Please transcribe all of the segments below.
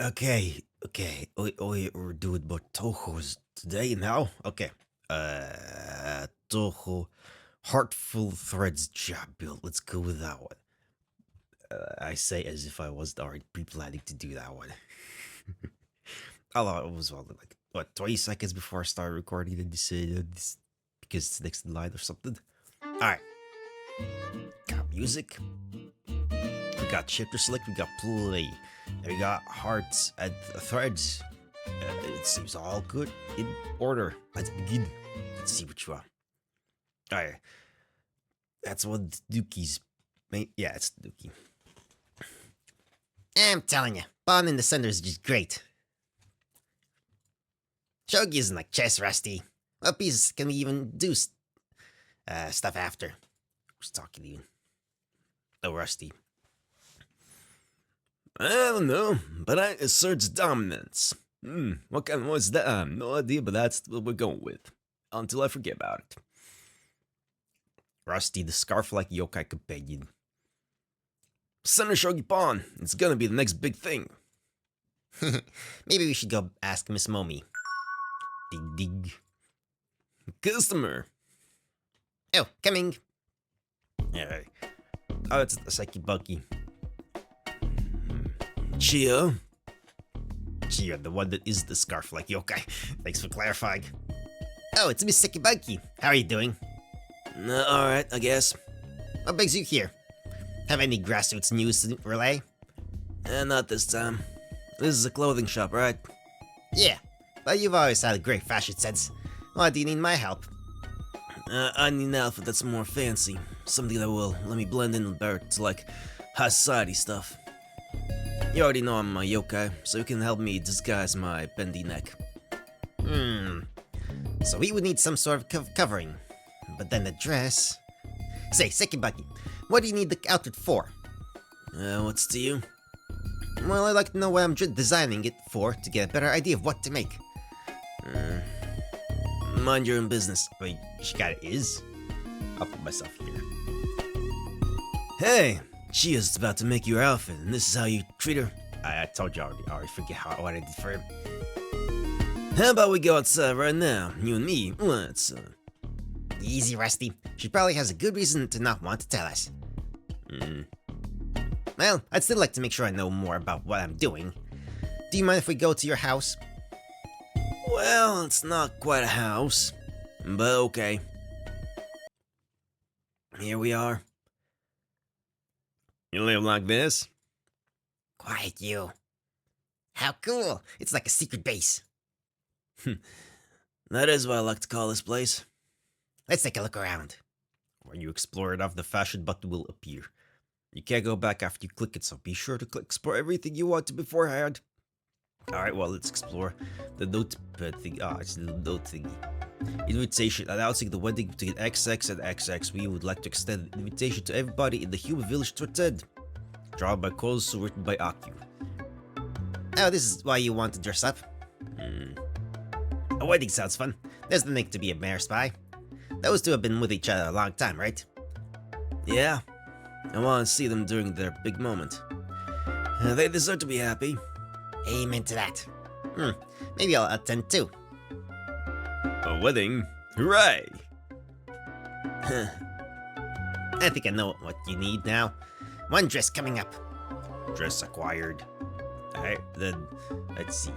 Okay. We're doing about Touhou's today now. Okay. Touhou, Heartful Threads job build. Let's go with that one. I say as if I was already pre-planning to do that one. Although it was only like what 20 seconds before I started recording and decided this because it's next in line or something. All right. Got music. We got chapter select. We got play. And we got hearts and threads. It seems all good in order. Let's begin. Let's see which one. Alright. That's one Dookie's main. Yeah, it's Dookie. I'm telling you, Bond in the center is just great. Shogi isn't like chess, Rusty. What pieces can we even do stuff after? Who's talking even? Oh, Rusty. I don't know, but I assert dominance. What kind was that? I have no idea, but that's what we're going with. Until I forget about it. Rusty, the scarf-like yokai companion. Center Shogi Pawn, it's gonna be the next big thing. Maybe we should go ask Miss Momi. Dig dig. Customer. Oh, coming. Alright. Oh, it's the Seki Bucky. Chia, the one that is the scarf-like yokai. Thanks for clarifying. Oh, it's Miss Sekibaki. How are you doing? Alright, I guess. What brings you here? Have any grassroots news to relay? Not this time. This is a clothing shop, right? Yeah, but you've always had a great fashion sense. Why do you need my help? I need an outfit that's more fancy. Something that will let me blend in better to, like, high society stuff. You already know I'm a yokai, so you can help me disguise my bendy neck. So we would need some sort of covering. But then the dress... Say, Sekibaki, what do you need the outfit for? What's to you? Well, I'd like to know what I'm designing it for to get a better idea of what to make. Mind your own business. Wait, she got it is? I'll put myself here. Hey! Chia's about to make your outfit, and this is how you treat her. I told you already. I already forget what I did for him. How about we go outside right now, you and me? Let's. Easy, Rusty. She probably has a good reason to not want to tell us. Well, I'd still like to make sure I know more about what I'm doing. Do you mind if we go to your house? Well, it's not quite a house, but okay. Here we are. You live like this? Quiet, you. How cool! It's like a secret base. That is what I like to call this place. Let's take a look around. When you explore enough, the fashion button will appear. You can't go back after you click it, so be sure to explore everything you want to beforehand. Alright, well, let's explore the note thing. It's the note thingy. Invitation announcing the wedding between XX and XX. We would like to extend an invitation to everybody in the human village to attend. Drawn by Kozu, written by Aku. Oh, this is why you want to dress up? A wedding sounds fun. There's nothing to be a mayor spy. Those two have been with each other a long time, right? Yeah. I want to see them during their big moment. They deserve to be happy. Amen to that. Maybe I'll attend too. A wedding? Hooray! I think I know what you need now. One dress coming up. Dress acquired. Alright, then, let's see.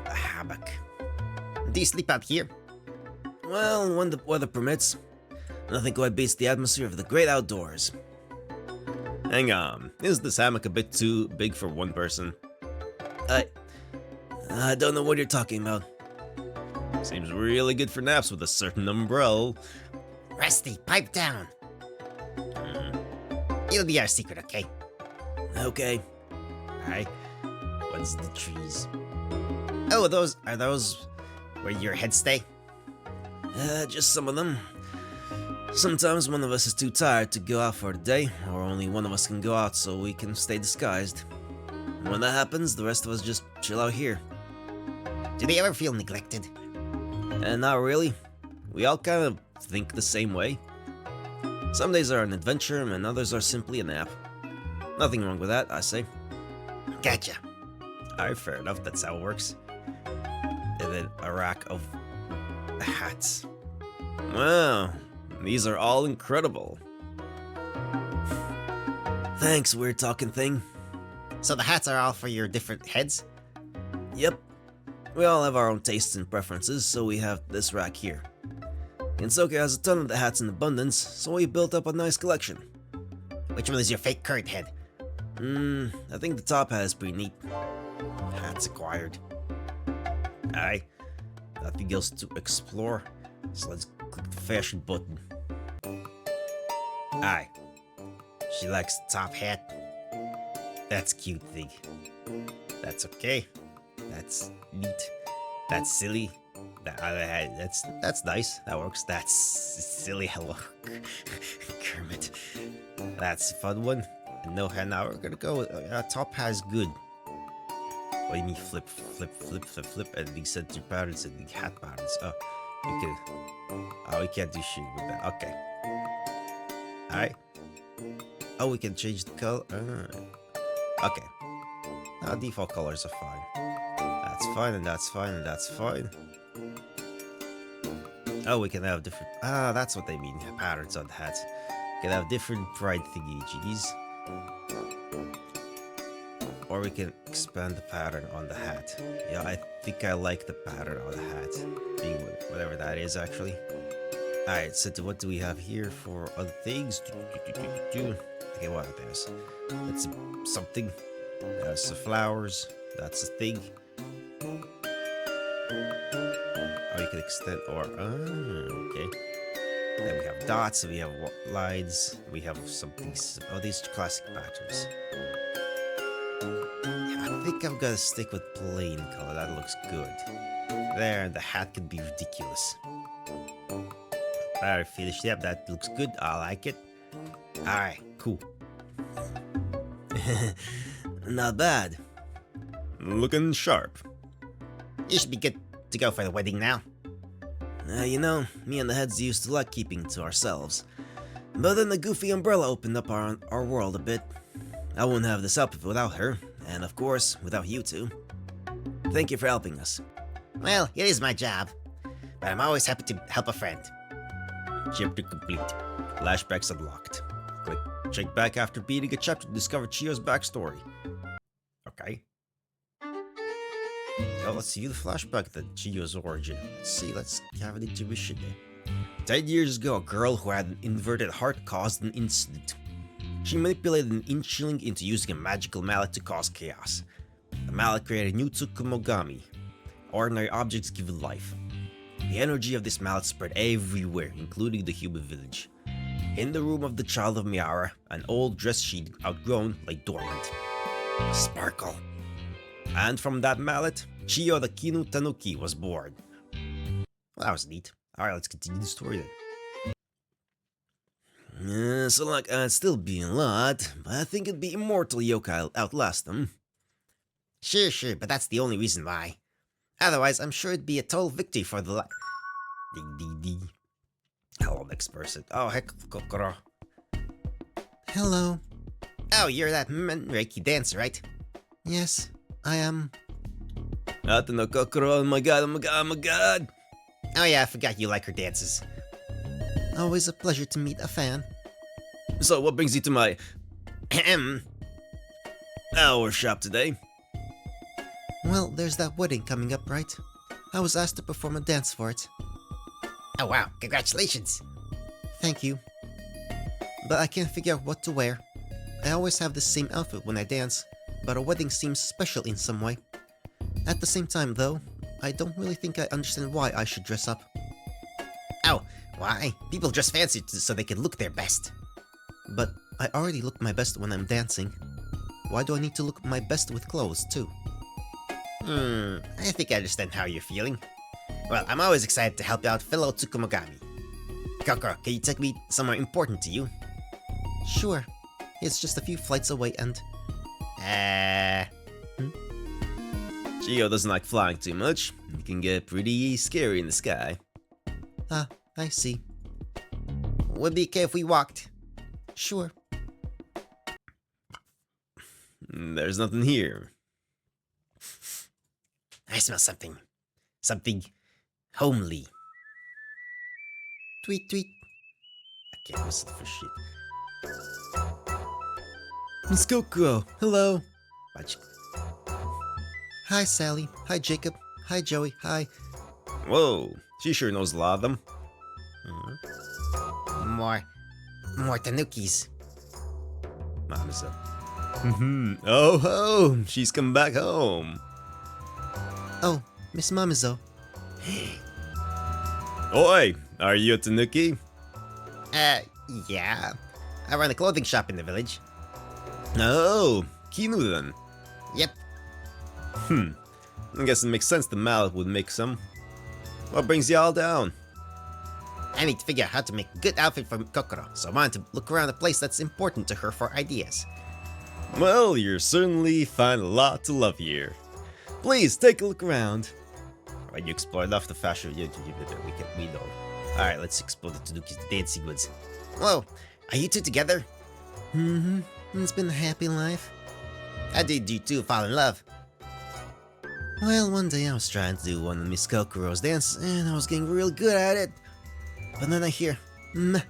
A hammock. Do you sleep out here? Well, when the weather permits. Nothing quite beats the atmosphere of the great outdoors. Hang on, is this hammock a bit too big for one person? I don't know what you're talking about. Seems really good for naps with a certain umbrella. Rusty, pipe down. It'll be our secret, okay? Okay. Alright. What's the trees? Oh, are those where your heads stay? Just some of them. Sometimes one of us is too tired to go out for the day, or only one of us can go out so we can stay disguised. When that happens, the rest of us just chill out here. Do they ever feel neglected? Not really. We all kind of think the same way. Some days are an adventure, and others are simply a nap. Nothing wrong with that, I say. Gotcha. Alright, fair enough, that's how it works. And then a rack of hats. Wow, these are all incredible. Thanks, weird talking thing. So the hats are all for your different heads? Yep. We all have our own tastes and preferences, so we have this rack here. Gensoka has a ton of the hats in abundance, so we built up a nice collection. Which one is your fake current head? I think the top hat is pretty neat. Hats acquired. Aye. Nothing else to explore, so let's click the fashion button. Aye. She likes the top hat. That's cute thing. That's okay. That's neat. That's silly. That other hat, that's nice. That works. That's silly. Hello, Kermit. That's a fun one. And no hat. Now we're gonna go with top hat is good. What do you mean flip, and the center patterns and the hat patterns? Oh, we can. Oh, we can't do shit with that. Okay. Alright. Oh, we can change the color. Okay. Now default colors are fine. That's fine, and that's fine, and that's fine. Oh, we can have different. That's what they mean. Patterns on the hats. We can have different pride thingy-jiggies. Or we can expand the pattern on the hat. Yeah, I think I like the pattern on the hat. Being whatever that is, actually. Alright, so what do we have here for other things? Okay, what there's? That's something. That's the flowers. That's the thing. Oh, you can extend or okay. Then we have dots. We have lines. We have something. Oh, these classic patterns. I think I'm gonna stick with plain color. That looks good. There, and the hat could be ridiculous. Alright, finished. Yep, that looks good. I like it. Alright, cool. Not bad. Looking sharp. You should be good to go for the wedding now. You know, me and the heads used to like keeping to ourselves. But then the goofy umbrella opened up our world a bit. I wouldn't have this up without her, and of course, without you two. Thank you for helping us. Well, it is my job, but I'm always happy to help a friend. Chapter complete. Flashbacks unlocked. Click check back after beating a chapter to discover Chiyo's backstory. Okay. Now let's see the flashback to Chiyo's origin. Let's have an intuition there. 10 years ago, a girl who had an inverted heart caused an incident. She manipulated an inchling into using a magical mallet to cause chaos. The mallet created a new Tsukumogami. Ordinary objects given life. The energy of this mallet spread everywhere, including the human village. In the room of the child of Miara, an old dress she'd outgrown lay dormant. Sparkle. And from that mallet, Chiyo the Kinu Tanuki was born. Well, that was neat. Alright, let's continue the story then. So like, I'd still be a lot, but I think it'd be immortal yokai outlast them. Sure, but that's the only reason why. Otherwise, I'm sure it'd be a total victory for the Ding. Hello, next person. Oh, heck, Kokoro. Hello. Oh, you're that Reiki dancer, right? Yes, I am. No Kokoro, oh my god. Oh yeah, I forgot you like her dances. Always a pleasure to meet a fan. So, what brings you to my our shop today? Well, there's that wedding coming up, right? I was asked to perform a dance for it. Oh wow, congratulations! Thank you. But I can't figure out what to wear. I always have the same outfit when I dance, but a wedding seems special in some way. At the same time though, I don't really think I understand why I should dress up. Oh, why? People dress fancy so they can look their best. But I already look my best when I'm dancing. Why do I need to look my best with clothes too? I think I understand how you're feeling. Well, I'm always excited to help out fellow Tsukumogami. Kokoro, can you take me somewhere important to you? Sure. It's just a few flights away and... Chiyo doesn't like flying too much. It can get pretty scary in the sky. Ah, I see. Would be okay if we walked. Sure. There's nothing here. I smell something. Something homely. Tweet, tweet. I can't whistle for shit. Miss Kokoro, hello. Hi, Sally. Hi, Jacob. Hi, Joey. Hi. Whoa, she sure knows a lot of them. More tanukis. Mama's up. Oh ho, she's come back home. Oh, Miss Mamizo. Oi, are you a tanuki? Yeah. I run a clothing shop in the village. Oh, Kinu then. Yep. I guess it makes sense the mallet would make some. What brings y'all down? I need to figure out how to make a good outfit for Kokoro, so I wanted to look around a place that's important to her for ideas. Well, you certainly find a lot to love here. Please take a look around. Alright, you explored off the fashion. We know. Alright, let's explore the Tanuki's dancing goods. Whoa, are you two together? Mm-hmm. It's been a happy life. How did you two fall in love? Well, one day I was trying to do one of Miss Kokoro's dance, and I was getting real good at it. But then I hear, meh.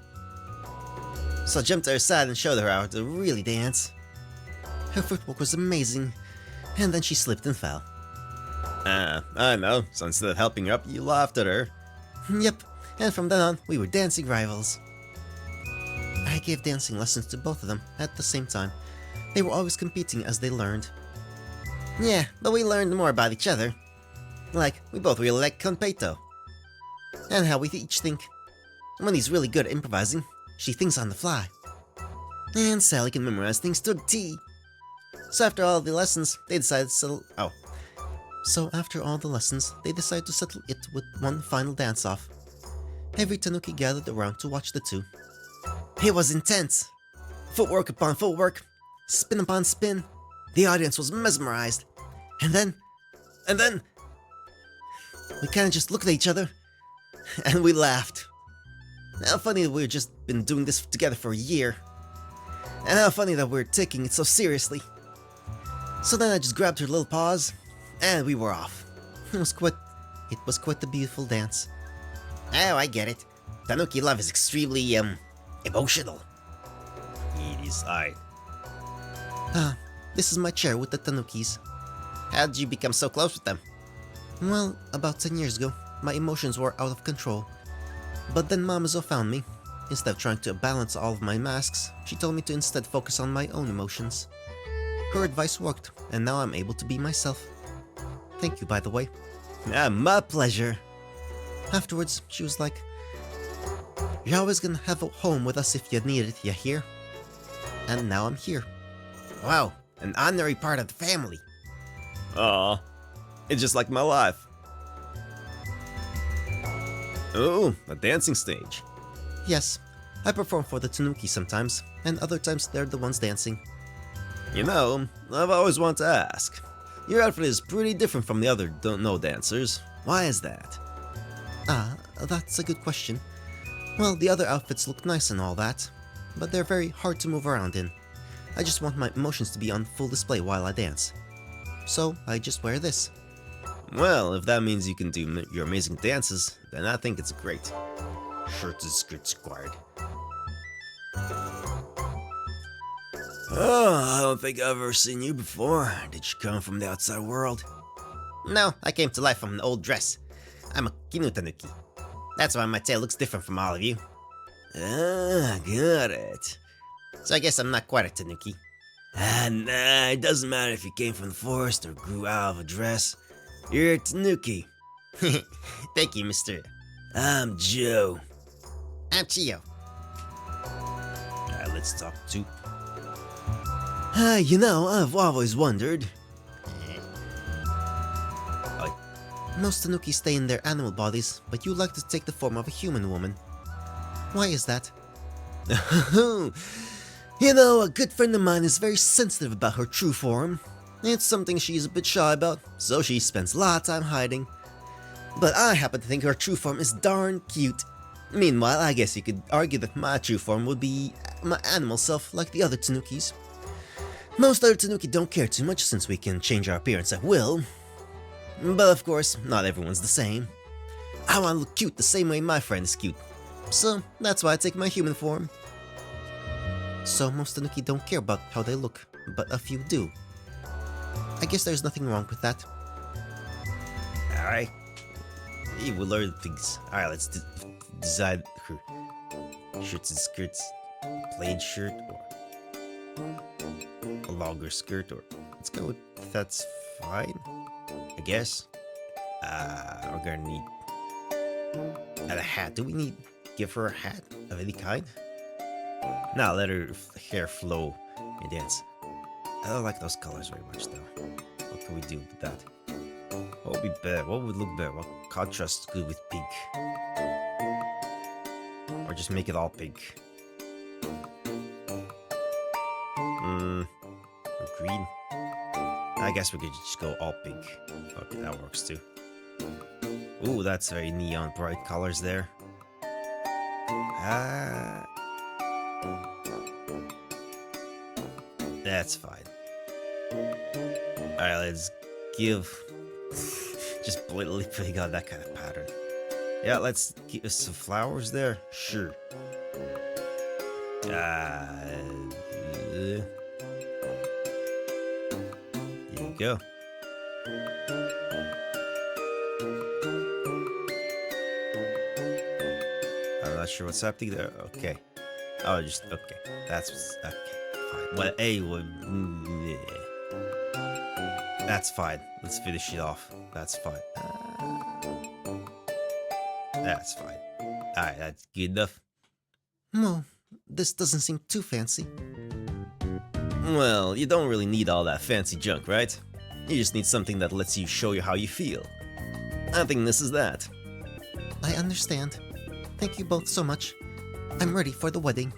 So I jumped to her side and showed her how to really dance. Her footwork was amazing, and then she slipped and fell. I know. So instead of helping her up, you laughed at her. Yep, and from then on, we were dancing rivals. I gave dancing lessons to both of them at the same time. They were always competing as they learned. Yeah, but we learned more about each other. Like, we both really like Konpeito. And how we each think. When he's really good at improvising, she thinks on the fly. And Sally can memorize things to a T. So after all the lessons, they decided to settle... Oh. So after all the lessons, they decided to settle it with one final dance-off. Every Tanuki gathered around to watch the two. It was intense. Footwork upon footwork, spin upon spin. The audience was mesmerized. And then... we kinda just looked at each other, and we laughed. How funny that we've just been doing this together for a year. And how funny that we're taking it so seriously. So then I just grabbed her little paws, and we were off. It was quite the beautiful dance. Oh, I get it. Tanuki love is extremely, emotional. It is I. This is my chair with the Tanukis. How did you become so close with them? Well, about 10 years ago, my emotions were out of control. But then Mamazo found me. Instead of trying to balance all of my masks, she told me to instead focus on my own emotions. Her advice worked, and now I'm able to be myself. Thank you, by the way. My pleasure. Afterwards, she was like, "You're always gonna have a home with us if you need it, you hear?" And now I'm here. Wow, an honorary part of the family. Aw, it's just like my life. Oh, a dancing stage. Yes, I perform for the Tanuki sometimes, and other times they're the ones dancing. You know, I've always wanted to ask. Your outfit is pretty different from the other don't-know dancers. Why is that? That's a good question. Well, the other outfits look nice and all that, but they're very hard to move around in. I just want my emotions to be on full display while I dance. So, I just wear this. Well, if that means you can do your amazing dances, then I think it's great. Shirts and skirts required. Oh, I don't think I've ever seen you before. Did you come from the outside world? No, I came to life from an old dress. I'm a Kinu Tanuki. That's why my tail looks different from all of you. Got it. So I guess I'm not quite a Tanuki. Nah, it doesn't matter if you came from the forest or grew out of a dress. You're a Tanuki. Thank you, Mr. I'm Joe. I'm Chio. Alright, let's talk to... you know, I've always wondered... Most Tanuki stay in their animal bodies, but you like to take the form of a human woman. Why is that? You know, a good friend of mine is very sensitive about her true form. It's something she's a bit shy about, so she spends a lot of time hiding. But I happen to think her true form is darn cute. Meanwhile, I guess you could argue that my true form would be my animal self like the other Tanukis. Most other Tanuki don't care too much since we can change our appearance at will. But of course, not everyone's the same. I want to look cute the same way my friend is cute. So that's why I take my human form. So most Tanuki don't care about how they look, but a few do. I guess there's nothing wrong with that. Alright. We will learn things. Alright, let's decide her shirts and skirts. Plain shirt or a longer skirt, or let's go with that's fine, I guess. We're gonna need a hat. Do we need give her a hat of any kind? Now let her hair flow and dance. I don't like those colors very much though. What can we do with that? What would be better? What would look better? What contrast is good with pink? Or just make it all pink? Or green? I guess we could just go all pink. Okay, that works too. Ooh, that's very neon bright colors there. That's fine. Alright, let's give... just blatantly putting on that kind of pattern. Yeah, let's give us some flowers there. Sure. There you go. I'm not sure what's happening there. Okay. Oh, just okay. That's okay. Fine. Well, that's fine. Let's finish it off. That's fine. That's fine. Alright, that's good enough. Well, this doesn't seem too fancy. Well, you don't really need all that fancy junk, right? You just need something that lets you show you how you feel. I think this is that. I understand. Thank you both so much. I'm ready for the wedding.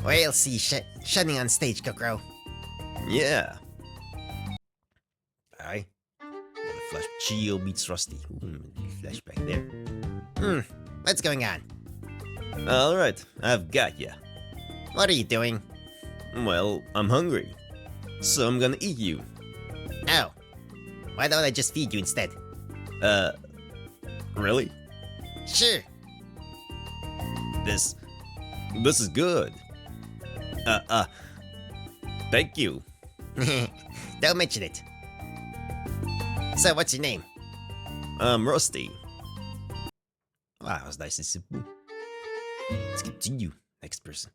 We'll see shining on stage, Kokoro. Yeah. Alright. Flash Chio meets Rusty. Flashback there. What's going on? Alright, I've got ya. What are you doing? Well, I'm hungry. So I'm gonna eat you. Oh. Why don't I just feed you instead? Really? Sure. This is good. Thank you. Don't mention it. So, what's your name? Rusty. Wow, that was nice and simple. Let's continue. Next person.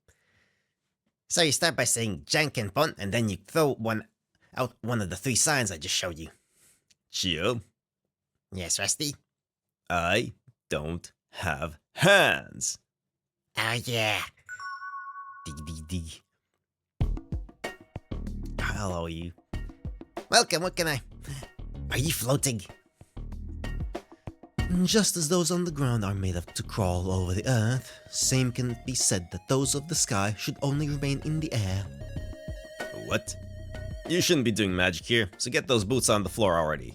So you start by saying Jankenpon, and then you throw out one of the 3 signs I just showed you. Chio, Yes, Rusty? I don't have hands. Oh, yeah. Dig, dig, dig. Hello, you. Welcome, what can I... Are you floating? Just as those on the ground are made up to crawl over the earth, same can be said that those of the sky should only remain in the air. What? You shouldn't be doing magic here, so get those boots on the floor already.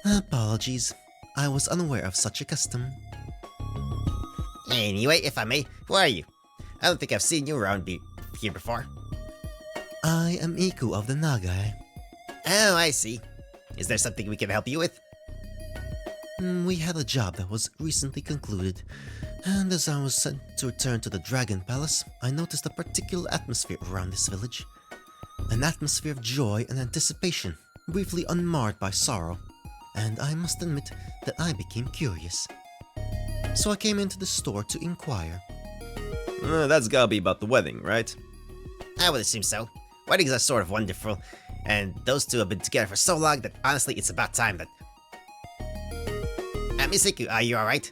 Apologies. I was unaware of such a custom. Anyway, if I may, who are you? I don't think I've seen you around here before. I am Iku of the Nagai. Oh, I see. Is there something we can help you with? We had a job that was recently concluded, and as I was sent to return to the Dragon Palace, I noticed a particular atmosphere around this village. An atmosphere of joy and anticipation, briefly unmarred by sorrow, and I must admit that I became curious. So I came into the store to inquire. That's gotta be about the wedding, right? I would assume so. Weddings are sort of wonderful, and those two have been together for so long that honestly it's about time that... Miss Iku, are you alright?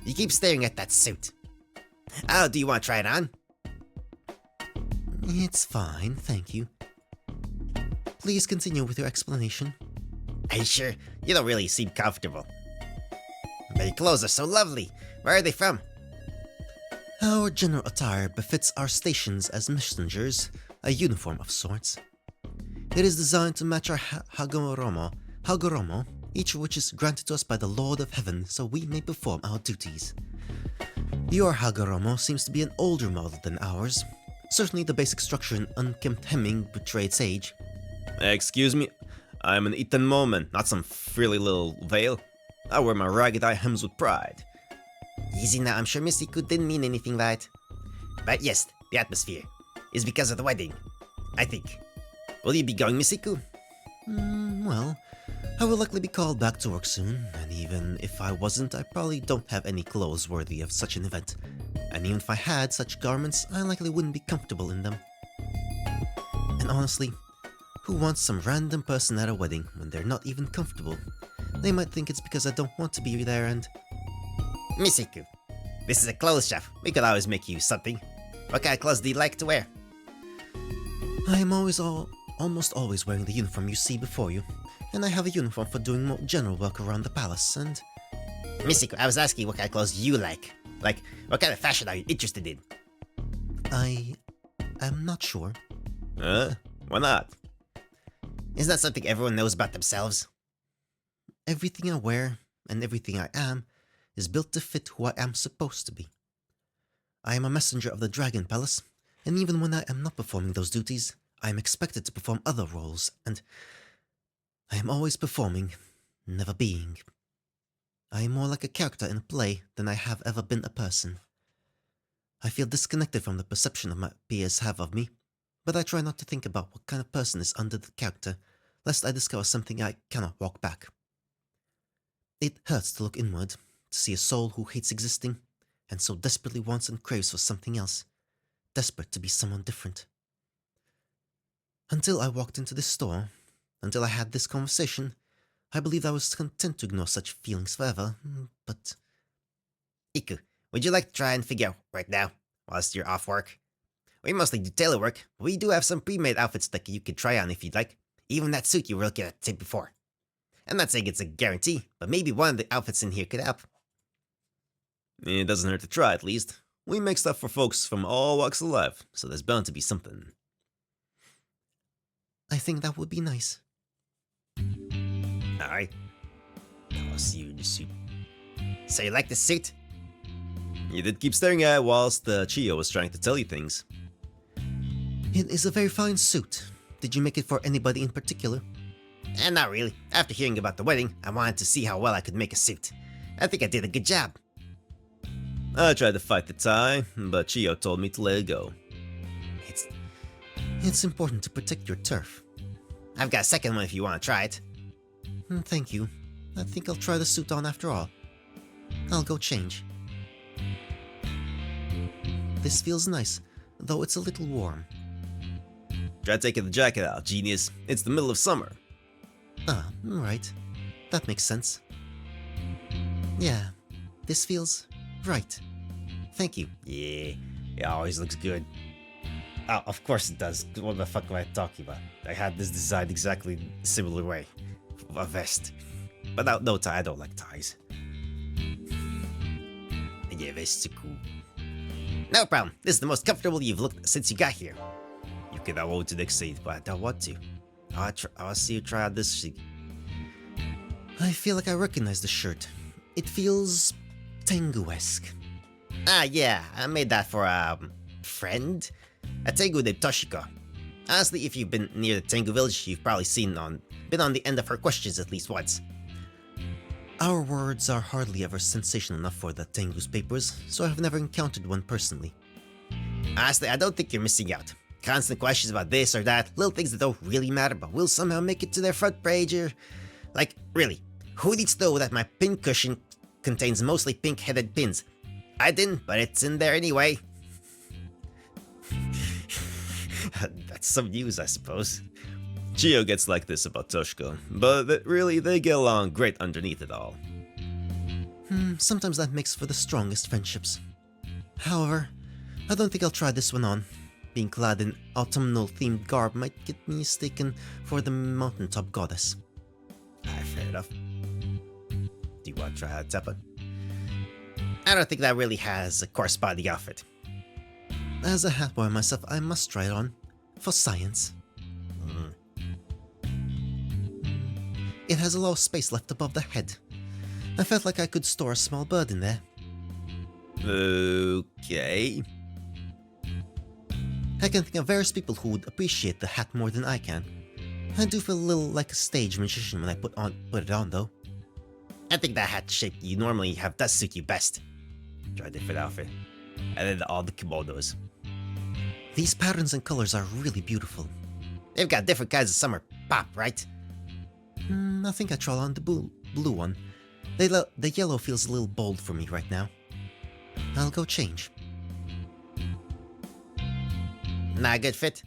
You keep staring at that suit. Oh, do you want to try it on? It's fine, thank you. Please continue with your explanation. Are you sure? You don't really seem comfortable. But your clothes are so lovely. Where are they from? Our general attire befits our stations as messengers, a uniform of sorts. It is designed to match our Hagoromo, each of which is granted to us by the Lord of Heaven so we may perform our duties. Your Hagoromo seems to be an older model than ours. Certainly the basic structure and unkempt hemming betrayed its age. Excuse me? I'm an Ethan Moment, not some frilly little veil. I wear my ragged eye hems with pride. Easy now, I'm sure Misiku didn't mean anything by it. But yes, the atmosphere is because of the wedding, I think. Will you be going, Misiku? Well, I will likely be called back to work soon, and even if I wasn't, I probably don't have any clothes worthy of such an event. And even if I had such garments, I likely wouldn't be comfortable in them. And honestly, who wants some random person at a wedding when they're not even comfortable? They might think it's because I don't want to be there and... Misiku, this is a clothes shop. We could always make you something. What kind of clothes do you like to wear? I am almost always wearing the uniform you see before you, and I have a uniform for doing more general work around the palace, and... Misiku, I was asking what kind of clothes you like. Like, what kind of fashion are you interested in? I am not sure. Why not? Isn't that something everyone knows about themselves? Everything I wear, and everything I am, is built to fit who I am supposed to be. I am a messenger of the Dragon Palace, and even when I am not performing those duties, I am expected to perform other roles, and I am always performing, never being. I am more like a character in a play than I have ever been a person. I feel disconnected from the perception of my peers have of me, but I try not to think about what kind of person is under the character, lest I discover something I cannot walk back. It hurts to look inward, to see a soul who hates existing, and so desperately wants and craves for something else, desperate to be someone different. Until I walked into this store, until I had this conversation, I believed I was content to ignore such feelings forever, but... Iku, would you like to try and figure out right now, whilst you're off work? We mostly do tailor work, but we do have some pre-made outfits that you could try on if you'd like. Even that suit you were looking at the tape before. I'm not saying it's a guarantee, but maybe one of the outfits in here could help. It doesn't hurt to try, at least. We make stuff for folks from all walks of life, so there's bound to be something. I think that would be nice. Alright. Now I'll see you in the suit. So you like the suit? You did keep staring at it whilst Chio was trying to tell you things. It is a very fine suit. Did you make it for anybody in particular? Not really. After hearing about the wedding, I wanted to see how well I could make a suit. I think I did a good job. I tried to fight the tie, but Chio told me to let it go. It's important to protect your turf. I've got a second one if you want to try it. Thank you. I think I'll try the suit on after all. I'll go change. This feels nice, though it's a little warm. Try taking the jacket out, genius. It's the middle of summer. Ah, right. That makes sense. Yeah, this feels right. Thank you. Yeah, it always looks good. Oh, of course it does. What the fuck am I talking about? I had this designed exactly similar way. A vest. But no tie, I don't like ties. Yeah, vests are cool. No problem. This is the most comfortable you've looked since you got here. You can have what to next seat, but I don't want to. I'll see you try out this sheet. I feel like I recognize the shirt. It feels Tengu-esque. Ah, yeah. I made that for a friend. A Tengu named Toshiko. Honestly, if you've been near the Tengu village, you've probably been on the end of her questions at least once. Our words are hardly ever sensational enough for the Tengu's papers, so I have never encountered one personally. Honestly, I don't think you're missing out. Constant questions about this or that, little things that don't really matter but will somehow make it to their front page or... Like, really, who needs to know that my pin cushion contains mostly pink-headed pins? I didn't, but it's in there anyway. That's some news, I suppose. Chio gets like this about Toshiko, but really they get along great underneath it all. Sometimes that makes for the strongest friendships. However, I don't think I'll try this one on. Being clad in autumnal-themed garb might get me mistaken for the mountaintop goddess. Fair enough. Do you want to try out Teppa? I don't think that really has a corresponding outfit. As a hat boy myself, I must try it on. For science. It has a lot of space left above the head. I felt like I could store a small bird in there. Okay. I can think of various people who would appreciate the hat more than I can. I do feel a little like a stage magician when I put it on though. I think that hat shape you normally have does suit you best. Try a different outfit. And then all the kimonos. These patterns and colors are really beautiful. They've got different kinds of summer pop, right? I think I try on the blue one. The yellow feels a little bold for me right now. I'll go change. Not a good fit?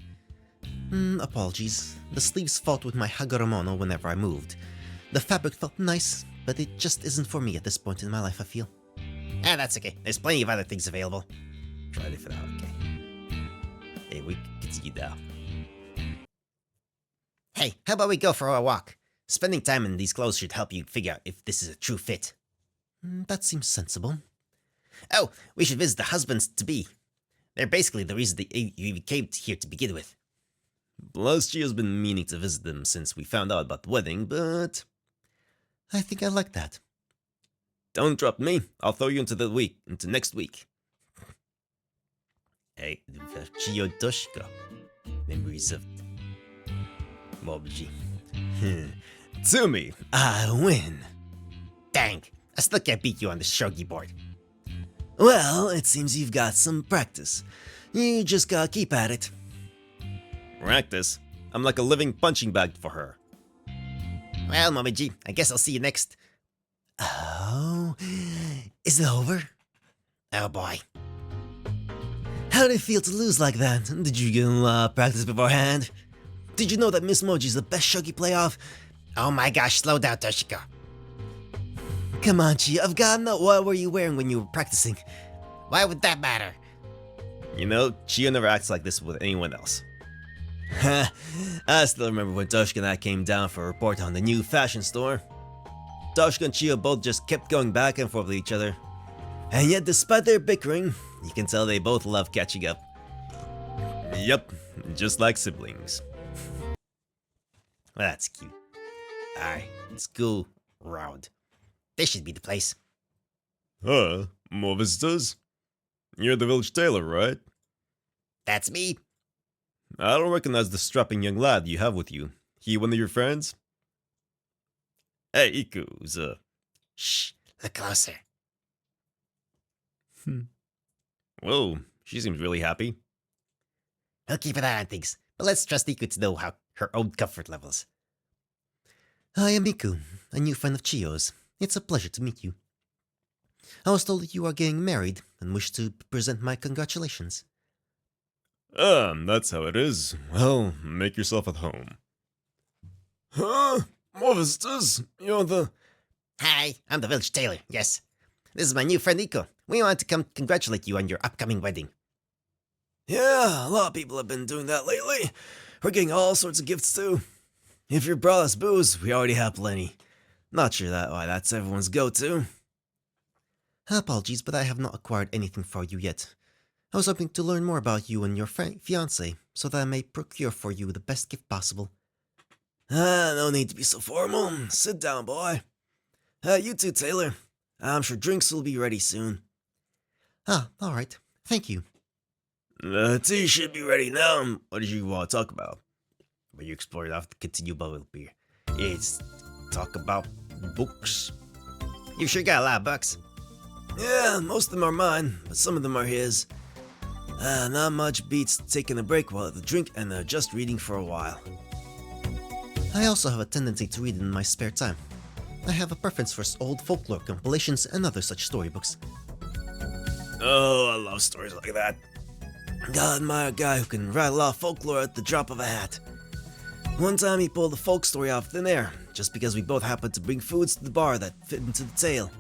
Apologies. The sleeves fought with my hagoromono whenever I moved. The fabric felt nice, but it just isn't for me at this point in my life, I feel. Ah, that's okay. There's plenty of other things available. Try a different out, okay. Hey, we can continue now. Hey, how about we go for a walk? Spending time in these clothes should help you figure out if this is a true fit. That seems sensible. Oh, we should visit the husbands-to-be. They're basically the reason that you even came here to begin with. Plus, Chio's been meaning to visit them since we found out about the wedding, but... I think I like that. Don't drop me. I'll throw you into next week. Hey, Chio Toshika. Memories of... Mobuji. To me, I win. Dang, I still can't beat you on the shogi board. Well, it seems you've got some practice. You just gotta keep at it. Practice? I'm like a living punching bag for her. Well, Momiji, I guess I'll see you next. Oh, is it over? Oh boy. How did it feel to lose like that? Did you get a lot of practice beforehand? Did you know that Miss Moji's the best shogi playoff? Oh my gosh, slow down, Toshiko. Come on, Chio, I've got to know what were you wearing when you were practicing? Why would that matter? You know, Chio never acts like this with anyone else. I still remember when Toshika and I came down for a report on the new fashion store. Toshika and Chio both just kept going back and forth with each other. And yet, despite their bickering, you can tell they both love catching up. Yep, just like siblings. Well, that's cute. Alright, let's go round. This should be the place. More visitors? You're the village tailor, right? That's me. I don't recognize the strapping young lad you have with you. He one of your friends? Hey, Iku's, Shh, look closer. Whoa, she seems really happy. We'll keep an eye on things, but let's trust Iku to know her own comfort levels. I am Miku, a new friend of Chio's. It's a pleasure to meet you. I was told that you are getting married and wish to present my congratulations. That's how it is. Well, make yourself at home. Huh? More visitors? You're the... Hi, I'm the village tailor, yes. This is my new friend Iko. We wanted to come congratulate you on your upcoming wedding. Yeah, a lot of people have been doing that lately. We're getting all sorts of gifts too. If you brought us booze, we already have plenty. Not sure why that's everyone's go-to. Apologies, but I have not acquired anything for you yet. I was hoping to learn more about you and your fiancé, so that I may procure for you the best gift possible. No need to be so formal. Sit down, boy. You too, Taylor. I'm sure drinks will be ready soon. Alright. Thank you. Tea should be ready now. What did you want to talk about? When you explore it off to continue bubble beer. It's talk about books. You sure got a lot of bucks. Yeah, most of them are mine, but some of them are his. Not much beats taking a break while at the drink and just reading for a while. I also have a tendency to read in my spare time. I have a preference for old folklore compilations and other such storybooks. Oh, I love stories like that. Gotta admire a guy who can rattle off folklore at the drop of a hat. One time he pulled a folk story off thin air, just because we both happened to bring foods to the bar that fit into the tale.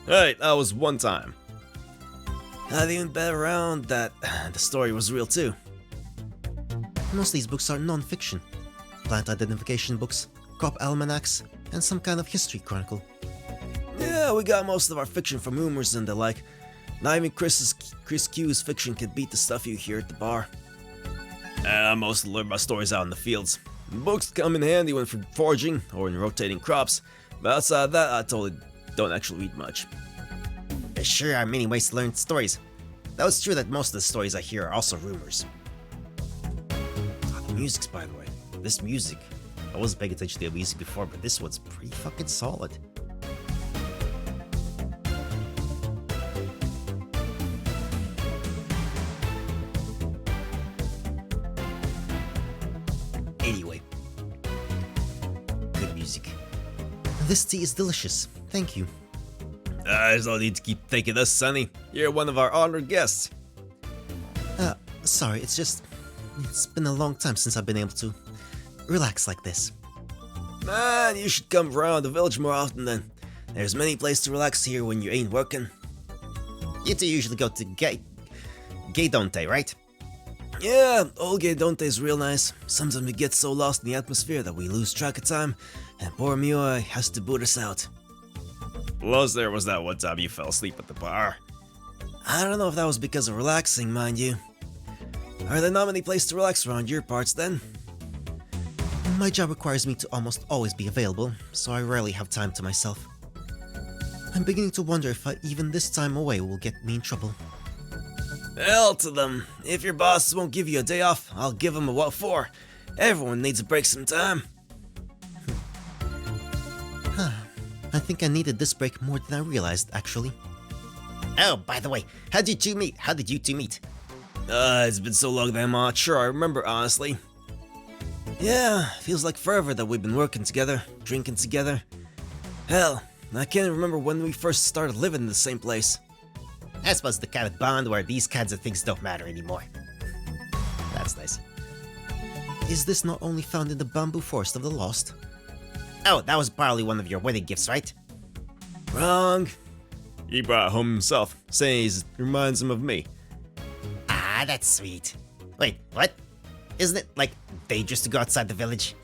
Hey, that was one time. I'd even bet around that the story was real too. Most of these books are non-fiction. Plant identification books, crop almanacs, and some kind of history chronicle. Yeah, we got most of our fiction from rumors and the like. Not even Chris Q's fiction can beat the stuff you hear at the bar. I mostly learn my stories out in the fields. Books come in handy when foraging or in rotating crops, but outside of that, I totally don't actually read much. There sure are many ways to learn stories. Though it's true that most of the stories I hear are also rumors. The music's, by the way. This music, I wasn't paying attention to the music before, but this one's pretty fucking solid. Anyway, good music. This tea is delicious. Thank you. There's no need to keep thanking us, Sonny. You're one of our honored guests. Sorry, it's been a long time since I've been able to relax like this. Man, you should come around the village more often then. There's many places to relax here when you ain't working. You two usually go to Gay Dante, right? Yeah, old Gay Dante is real nice. Sometimes we get so lost in the atmosphere that we lose track of time, and poor Mioi has to boot us out. Plus, there was that one time you fell asleep at the bar. I don't know if that was because of relaxing, mind you. Are there not many places to relax around your parts then? My job requires me to almost always be available, so I rarely have time to myself. I'm beginning to wonder if even this time away will get me in trouble. Hell to them. If your boss won't give you a day off, I'll give him a what for. Everyone needs a break sometime. I think I needed this break more than I realized, actually. Oh, by the way, how did you two meet? It's been so long that I'm not sure I remember, honestly. Yeah, feels like forever that we've been working together, drinking together. Hell, I can't remember when we first started living in the same place. I suppose the kind of bond where these kinds of things don't matter anymore. That's nice. Is this not only found in the bamboo forest of the lost? Oh, that was probably one of your wedding gifts, right? Wrong. He brought it home himself, saying it reminds him of me. Ah, that's sweet. Wait, what? Isn't it, like, dangerous to go outside the village?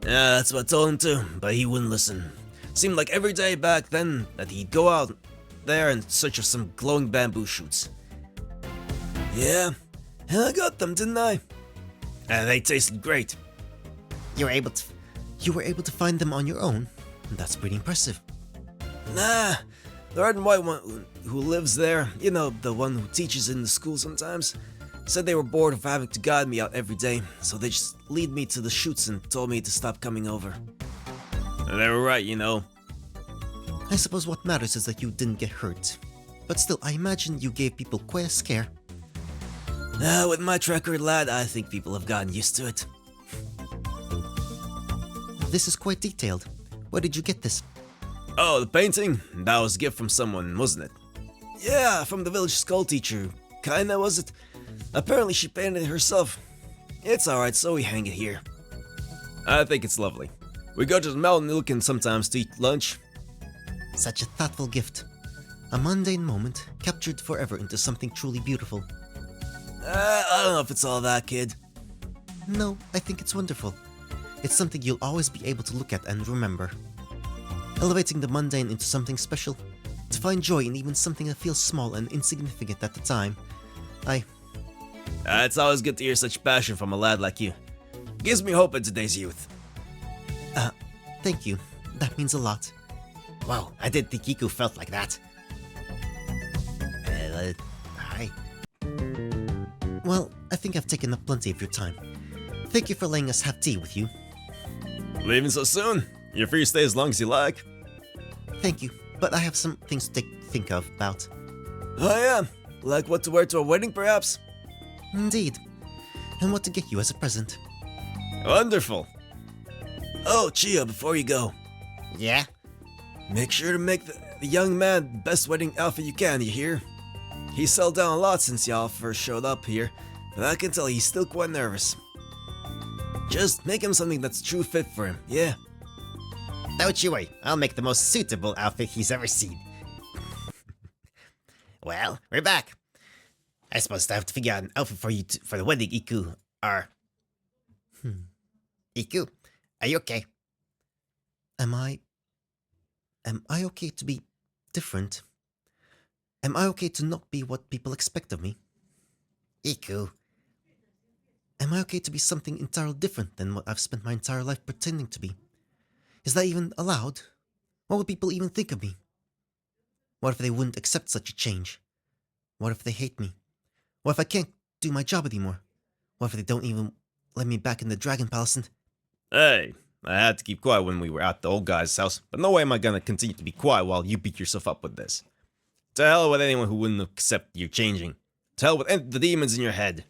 Yeah, that's what I told him to, but he wouldn't listen. Seemed like every day back then that he'd go out there in search of some glowing bamboo shoots. Yeah, and I got them, didn't I? And they tasted great. You were able to find them on your own? That's pretty impressive. Nah, the red and white one who lives there, you know, the one who teaches in the school sometimes, said they were bored of having to guide me out every day, so they just lead me to the shoots and told me to stop coming over. And they were right, you know. I suppose what matters is that you didn't get hurt. But still, I imagine you gave people quite a scare. With my track record, lad, I think people have gotten used to it. This is quite detailed. Where did you get this? Oh, the painting? That was a gift from someone, wasn't it? Yeah, from the village school teacher. Kinda, was it? Apparently she painted it herself. It's alright, so we hang it here. I think it's lovely. We go to the mountain looking sometimes to eat lunch. Such a thoughtful gift. A mundane moment captured forever into something truly beautiful. I don't know if it's all that, kid. No, I think it's wonderful. It's something you'll always be able to look at and remember. Elevating the mundane into something special. To find joy in even something that feels small and insignificant at the time. It's always good to hear such passion from a lad like you. Gives me hope in today's youth. Thank you. That means a lot. Wow, I didn't think Iku felt like that. Hi. Well, I think I've taken up plenty of your time. Thank you for letting us have tea with you. Leaving so soon? You're free to stay as long as you like. Thank you, but I have some things to think about. Oh yeah? Like what to wear to a wedding, perhaps? Indeed. And what to get you as a present. Wonderful. Oh, Chia, before you go, Yeah? make sure to make the young man the best wedding outfit you can, you hear? He's settled down a lot since y'all first showed up here, but I can tell he's still quite nervous. Just make him something that's true fit for him, yeah? Don't you worry, I'll make the most suitable outfit he's ever seen. Well, we're back. I suppose I have to figure out an outfit for you for the wedding, Iku. Iku, are you okay? Am I okay to be different? Am I okay to not be what people expect of me? Iku. Am I okay to be something entirely different than what I've spent my entire life pretending to be? Is that even allowed? What would people even think of me? What if they wouldn't accept such a change? What if they hate me? What if I can't do my job anymore? What if they don't even let me back in the Dragon Palace Hey, I had to keep quiet when we were at the old guy's house, but no way am I gonna continue to be quiet while you beat yourself up with this. To hell with anyone who wouldn't accept your changing. To hell with the demons in your head.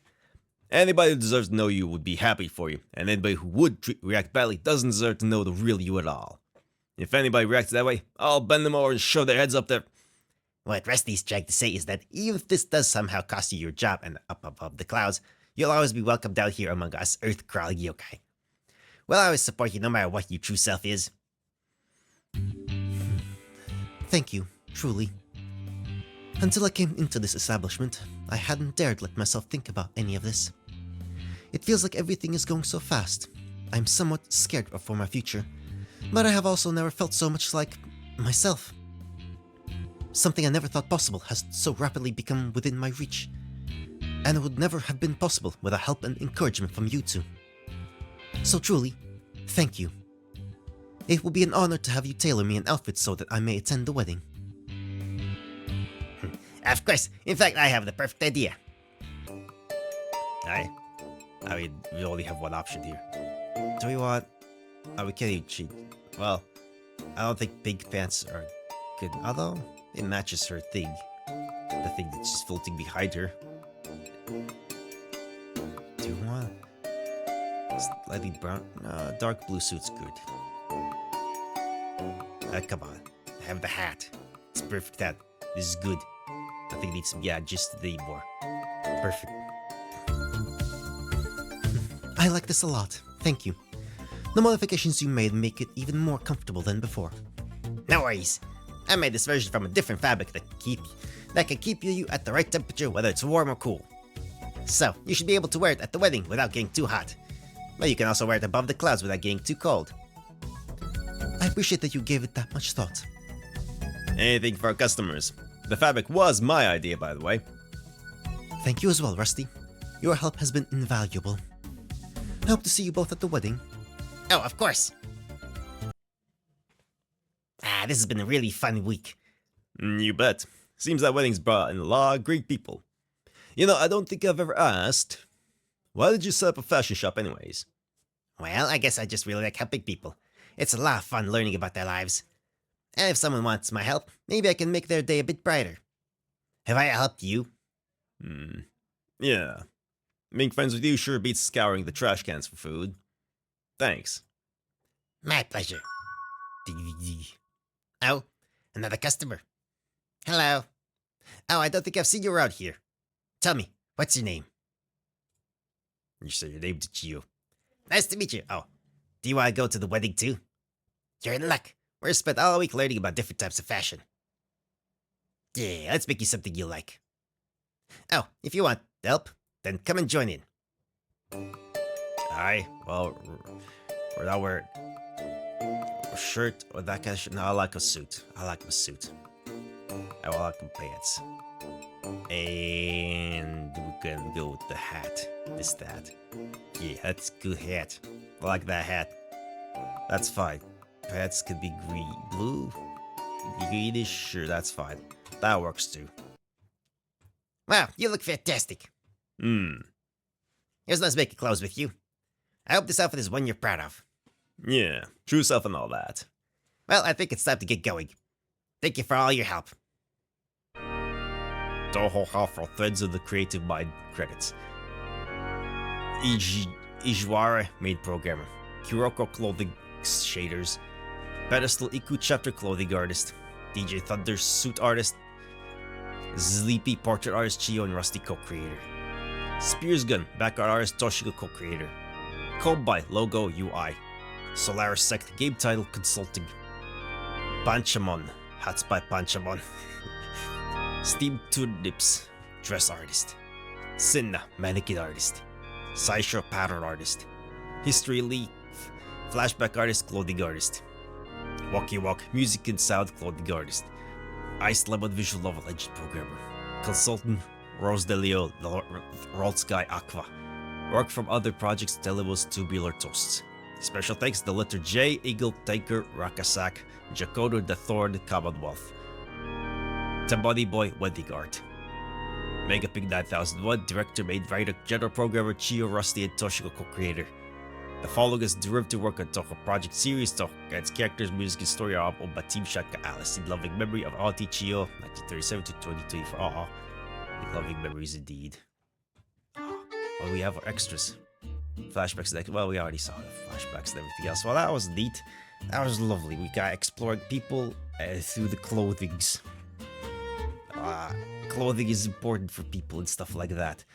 Anybody who deserves to know you would be happy for you, and anybody who would react badly doesn't deserve to know the real you at all. If anybody reacts that way, I'll bend them over and shove their heads up there. What Rusty's trying to say is that even if this does somehow cost you your job and up above the clouds, you'll always be welcome down here among us earth-crawling yokai. We'll always support you no matter what your true self is. Thank you, truly. Until I came into this establishment, I hadn't dared let myself think about any of this. It feels like everything is going so fast. I'm somewhat scared for my future, but I have also never felt so much like myself. Something I never thought possible has so rapidly become within my reach, and it would never have been possible without help and encouragement from you two. So truly, thank you. It will be an honor to have you tailor me an outfit so that I may attend the wedding. Of course, in fact, I have the perfect idea. I mean, we only have one option here. Do we want... Oh, we can't even cheat. Well, I don't think pink pants are good, although it matches her thing. The thing that's just floating behind her. Do you want... Slightly brown? No, dark blue suit's good. Come on. I have the hat. It's perfect hat. This is good. Nothing needs to be adjusted anymore. Perfect. I like this a lot, thank you. The modifications you made make it even more comfortable than before. No worries. I made this version from a different fabric that can keep you at the right temperature whether it's warm or cool. So, you should be able to wear it at the wedding without getting too hot. But you can also wear it above the clouds without getting too cold. I appreciate that you gave it that much thought. Anything for our customers. The fabric was my idea, by the way. Thank you as well, Rusty. Your help has been invaluable. I hope to see you both at the wedding. Oh, of course. This has been a really fun week. You bet. Seems that wedding's brought in a lot of great people. You know, I don't think I've ever asked, why did you set up a fashion shop anyways? Well, I guess I just really like helping people. It's a lot of fun learning about their lives. And if someone wants my help, maybe I can make their day a bit brighter. Have I helped you? Yeah. Being friends with you sure beats scouring the trash cans for food. Thanks. My pleasure. Oh, another customer. Hello. Oh, I don't think I've seen you around here. Tell me, what's your name? You said your name's Chio. Nice to meet you. Oh, do you want to go to the wedding too? You're in luck. We're spent all week learning about different types of fashion. Yeah, let's make you something you like. Oh, if you want help, then come and join in. Aye, well, we're not wearing a shirt or that kind of shirt. No, I like a suit. I like my suit. I like my pants. And we're gonna go with the hat. This hat. Yeah, that's a good hat. I like that hat. That's fine. Pants could be green, blue, greenish. Sure, that's fine. That works too. Wow, you look fantastic. It was nice making clothes with you. I hope this outfit is one you're proud of. Yeah, true self and all that. Well, I think it's time to get going. Thank you for all your help. Touhou for Threads of the Creative Mind credits. Ijiwara made programmer. Kuroko clothing shaders. Pedestal Iku chapter clothing artist. DJ Thunder suit artist. Sleepy portrait artist Chio and Rusty co-creator. Spears Gun background artist Toshiko co-creator. Kobai logo UI. Solaris Sect game title consulting. Panchamon hats by Panchamon. Steam Tulips dress artist. Sinna mannequin artist. Saisho pattern artist. History Leaf flashback artist clothing artist. Walkie Walk music and sound clothing artist. Ice Lemon visual novel engine programmer. Consultant Rose Delio World Sky Aqua. Work from other projects Telebos Tubular Toasts. Special thanks to the letter J, Eagle, Tiger, Rakasak, Jakodo the Thorn, Commonwealth. Tabody Boy Wedding Art. Megapig 9001, director, main writer, general programmer Chio, Rusty, and Toshiko co-creator. The following is derivative work on Touhou Project Series. Touhou its characters, music, and story are all by Team Shaka Alice. In loving memory of Auntie Chio, 1937 to 2024. In loving memories indeed. Well, we have our extras. Flashbacks, well, we already saw the flashbacks and everything else. Well, that was neat. That was lovely. We got exploring people through the clothings. Clothing is important for people and stuff like that.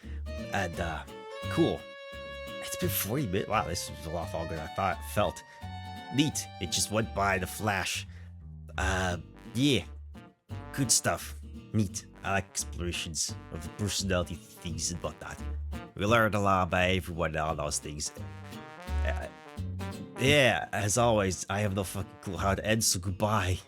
And, cool. It's been 40 minutes. Wow, this was a lot longer than I thought it felt. Neat. It just went by the flash. Yeah. Good stuff. Neat. I like explorations of the personality things and whatnot. We learned a lot about everyone and all those things. Yeah, as always, I have no fucking clue how to end, so goodbye.